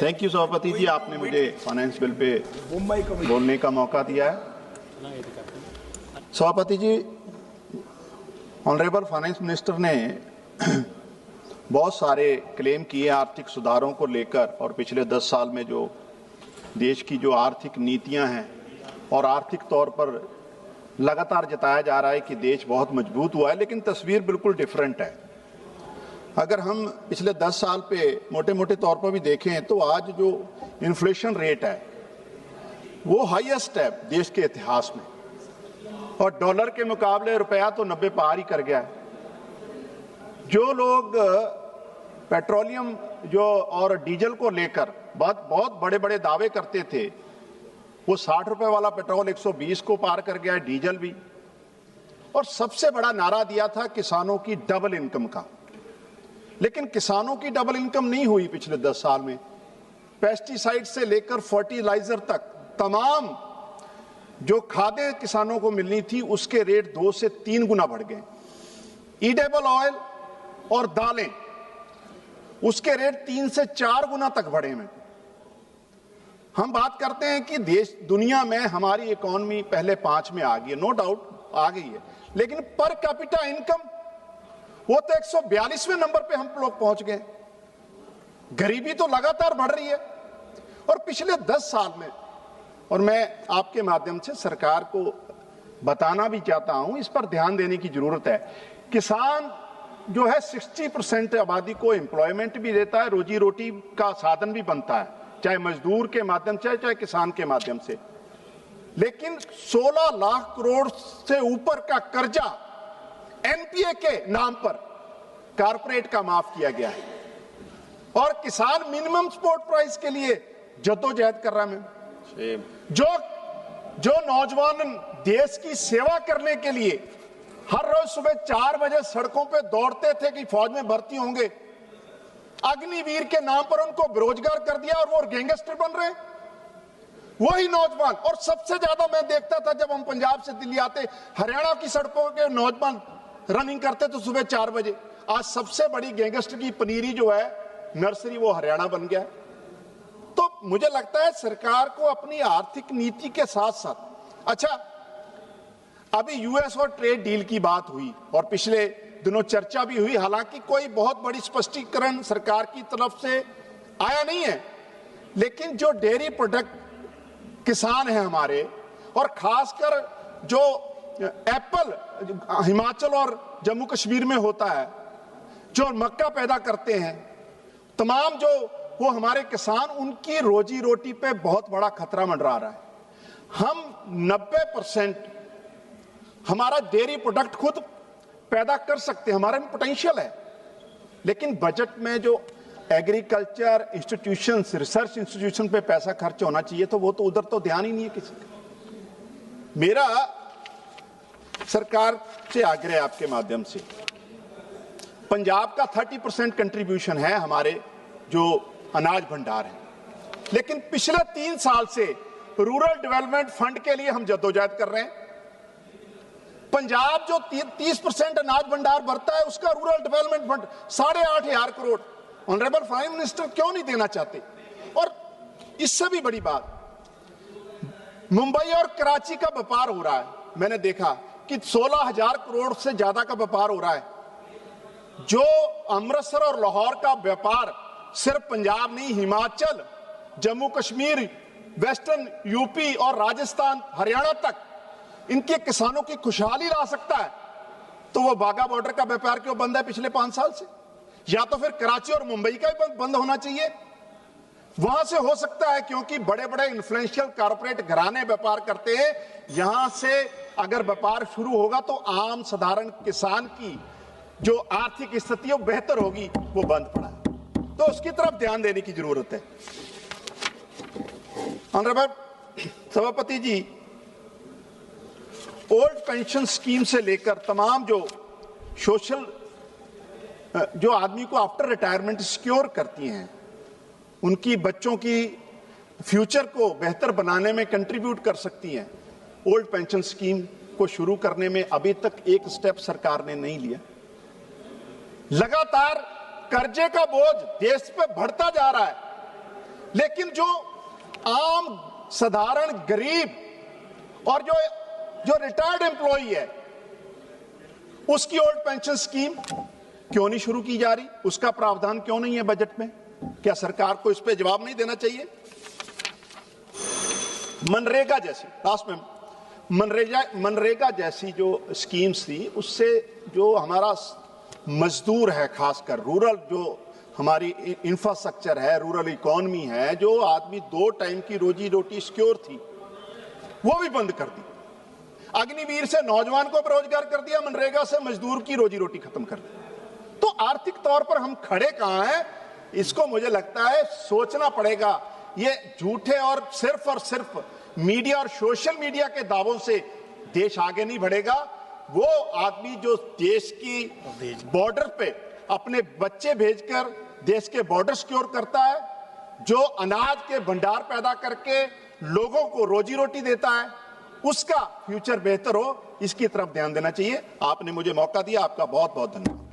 Thank you सभापति जी, आपने मुझे फाइनेंस बिल पे बोलने का मौका दिया है। सभापति जी, ऑनरेबल फाइनेंस मिनिस्टर ने बहुत सारे क्लेम किए आर्थिक सुधारों को लेकर, और पिछले 10 साल में जो देश की जो आर्थिक नीतियां हैं और आर्थिक तौर पर लगातार जताया जा रहा है कि देश बहुत मजबूत हुआ है, लेकिन तस्वीर बिल्कुल डिफरेंट है। अगर हम पिछले 10 साल पे मोटे मोटे तौर पर भी देखें तो आज जो इन्फ्लेशन रेट है वो हाईएस्ट है देश के इतिहास में, और डॉलर के मुकाबले रुपया तो 90 पार ही कर गया है। जो लोग पेट्रोलियम जो और डीजल को लेकर बहुत बड़े बड़े दावे करते थे, वो 60 रुपए वाला पेट्रोल 120 को पार कर गया है, डीजल भी। और सबसे बड़ा नारा दिया था किसानों की डबल इनकम का, लेकिन किसानों की डबल इनकम नहीं हुई पिछले 10 साल में। पेस्टिसाइड से लेकर फर्टिलाइजर तक तमाम जो खादें किसानों को मिलनी थी उसके रेट 2 से 3 गुना बढ़ गए। ईडेबल ऑयल और दालें, उसके रेट 3 से 4 गुना तक बढ़े हैं। हम बात करते हैं कि देश दुनिया में हमारी इकोनॉमी पहले 5 में आ गई है, नो डाउट आ गई है, लेकिन पर कैपिटा इनकम वो तो 142वें नंबर पे हम लोग पहुंच गए। गरीबी तो लगातार बढ़ रही है। और पिछले 10 साल में, और मैं आपके माध्यम से सरकार को बताना भी चाहता हूं, इस पर ध्यान देने की जरूरत है। किसान जो है 60% आबादी को एम्प्लॉयमेंट भी देता है, रोजी रोटी का साधन भी बनता है, चाहे मजदूर के माध्यम से चाहे किसान के माध्यम से। लेकिन 16 लाख करोड़ से ऊपर का कर्जा एनपीए के नाम पर कारपोरेट का माफ किया गया है, और किसान मिनिमम सपोर्ट प्राइस के लिए जद्दोजहद कर रहा है। जो नौजवान देश की सेवा करने के लिए हर रोज सुबह 4 बजे सड़कों पे दौड़ते थे कि फौज में भर्ती होंगे, अग्निवीर के नाम पर उनको बेरोजगार कर दिया और वो गैंगस्टर बन रहे हैं वही नौजवान। और सबसे ज्यादा मैं देखता था जब हम पंजाब से दिल्ली आते, हरियाणा की सड़कों के नौजवान रनिंग करते तो सुबह 4 बजे। आज सबसे बड़ी गैंगस्टर की पनीरी जो है नर्सरी, वो हरियाणा बन गया। तो मुझे लगता है सरकार को अपनी आर्थिक नीति के साथ साथ, अच्छा अभी यूएस और ट्रेड डील की बात हुई और पिछले दिनों चर्चा भी हुई, हालांकि कोई बहुत बड़ी स्पष्टीकरण सरकार की तरफ से आया नहीं है। लेकिन जो डेयरी प्रोडक्ट किसान हैं हमारे, और खासकर जो एप्पल हिमाचल और जम्मू कश्मीर में होता है, जो मक्का पैदा करते हैं, तमाम जो वो हमारे किसान, उनकी रोजी रोटी पे बहुत बड़ा खतरा मंडरा रहा है। हम 90% हमारा डेयरी प्रोडक्ट खुद पैदा कर सकते हैं, हमारे में पोटेंशियल है, लेकिन बजट में जो एग्रीकल्चर इंस्टीट्यूशंस, रिसर्च इंस्टीट्यूशन पे पैसा खर्च होना चाहिए तो वो तो उधर तो ध्यान ही नहीं है किसी का। मेरा सरकार से आग्रह आपके माध्यम से, पंजाब का 30% कंट्रीब्यूशन है हमारे जो अनाज भंडार है, लेकिन पिछले 3 साल से रूरल डेवलपमेंट फंड के लिए हम जद्दोजहद कर रहे हैं। पंजाब जो 30% अनाज भंडार भरता है, उसका rural development fund 8,500 crore honourable prime minister क्यों नहीं देना चाहते। और इससे भी बड़ी बात, मुंबई और कराची का व्यापार हो रहा है, मैंने देखा कि 16,000 करोड़ से ज्यादा का व्यापार हो रहा है। जो अमृतसर और लाहौर का व्यापार सिर्फ पंजाब नहीं, हिमाचल, जम्मू कश्मीर, वेस्टर्न यूपी और राजस्थान, हरियाणा तक इनके किसानों की खुशहाली ला सकता है, तो वो बाघा बॉर्डर का व्यापार क्यों बंद है पिछले 5 साल से? या तो फिर कराची और मुंबई का भी बंद होना चाहिए। वहां से हो सकता है, क्योंकि बड़े बड़े इन्फ्लुएंशियल कारपोरेट घराने व्यापार करते हैं। यहां से अगर व्यापार शुरू होगा तो आम साधारण किसान की जो आर्थिक स्थिति है बेहतर होगी, वो बंद पड़ा है, तो उसकी तरफ ध्यान देने की जरूरत है। ऑनरेबल सभापति जी, ओल्ड पेंशन स्कीम से लेकर तमाम जो सोशल, जो आदमी को आफ्टर रिटायरमेंट सिक्योर करती हैं, उनकी बच्चों की फ्यूचर को बेहतर बनाने में कंट्रीब्यूट कर सकती हैं, ओल्ड पेंशन स्कीम को शुरू करने में अभी तक एक स्टेप सरकार ने नहीं लिया। लगातार कर्जे का बोझ देश पे बढ़ता जा रहा है, लेकिन जो आम साधारण गरीब और जो रिटायर्ड एम्प्लॉई है उसकी ओल्ड पेंशन स्कीम क्यों नहीं शुरू की जा रही? उसका प्रावधान क्यों नहीं है बजट में? क्या सरकार को इस पे जवाब नहीं देना चाहिए? मनरेगा जैसी, लास्ट में मनरेगा जैसी जो स्कीम्स थी, उससे जो हमारा मजदूर है, खासकर रूरल जो हमारी इंफ्रास्ट्रक्चर है, रूरल इकोनॉमी है, जो आदमी 2 टाइम की रोजी रोटी सिक्योर थी, वो भी बंद कर दी। अग्निवीर से नौजवान को बेरोजगार कर दिया, मनरेगा से मजदूर की रोजी रोटी खत्म कर दी। तो आर्थिक तौर पर हम खड़े कहां हैं, इसको मुझे लगता है सोचना पड़ेगा। ये झूठे और सिर्फ मीडिया और सोशल मीडिया के दावों से देश आगे नहीं बढ़ेगा। वो आदमी जो देश की बॉर्डर पे अपने बच्चे भेजकर देश के बॉर्डर सिक्योर करता है, जो अनाज के भंडार पैदा करके लोगों को रोजी रोटी देता है, उसका फ्यूचर बेहतर हो, इसकी तरफ ध्यान देना चाहिए। आपने मुझे मौका दिया, आपका बहुत बहुत धन्यवाद।